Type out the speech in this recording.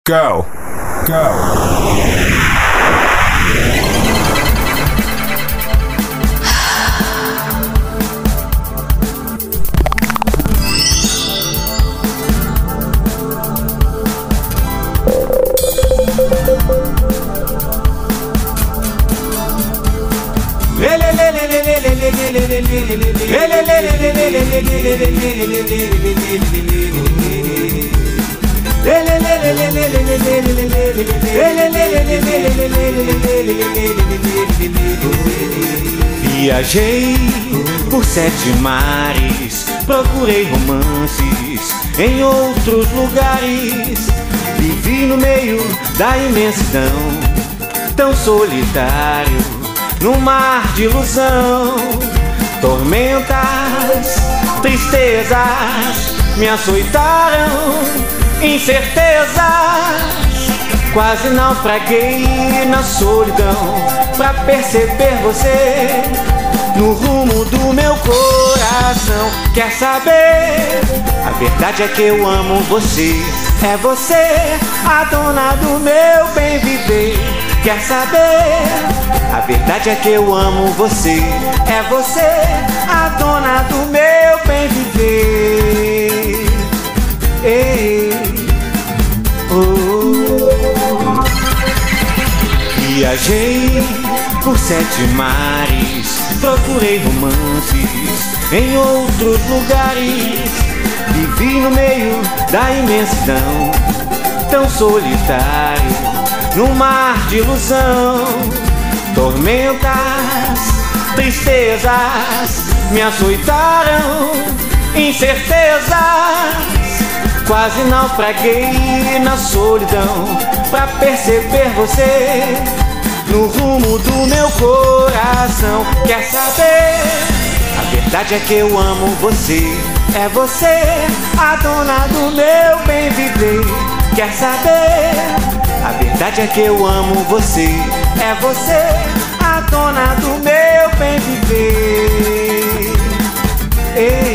Go. Viajei por 7 mares, procurei romances em outros lugares. Vivi no meio da imensidão, tão solitário, num mar de ilusão. Tormentas, tristezas me açoitaram, incertezas. Quase naufraguei na solidão pra perceber você no rumo do meu coração. Quer saber? A verdade é que eu amo você. É você a dona do meu bem viver. Quer saber? A verdade é que eu amo você. É você a dona do meu bem viver. Ei, oh. Viajei por 7 mares, procurei romances em outros lugares. Vivi no meio da imensidão, tão solitário, num mar de ilusão. Tormentas, tristezas me açoitaram, incertezas. Quase naufraguei na solidão pra perceber você no rumo do meu coração. Quer saber? A verdade é que eu amo você. É você a dona do meu bem viver. Quer saber? A verdade é que eu amo você. É você a dona do meu bem viver. Ei.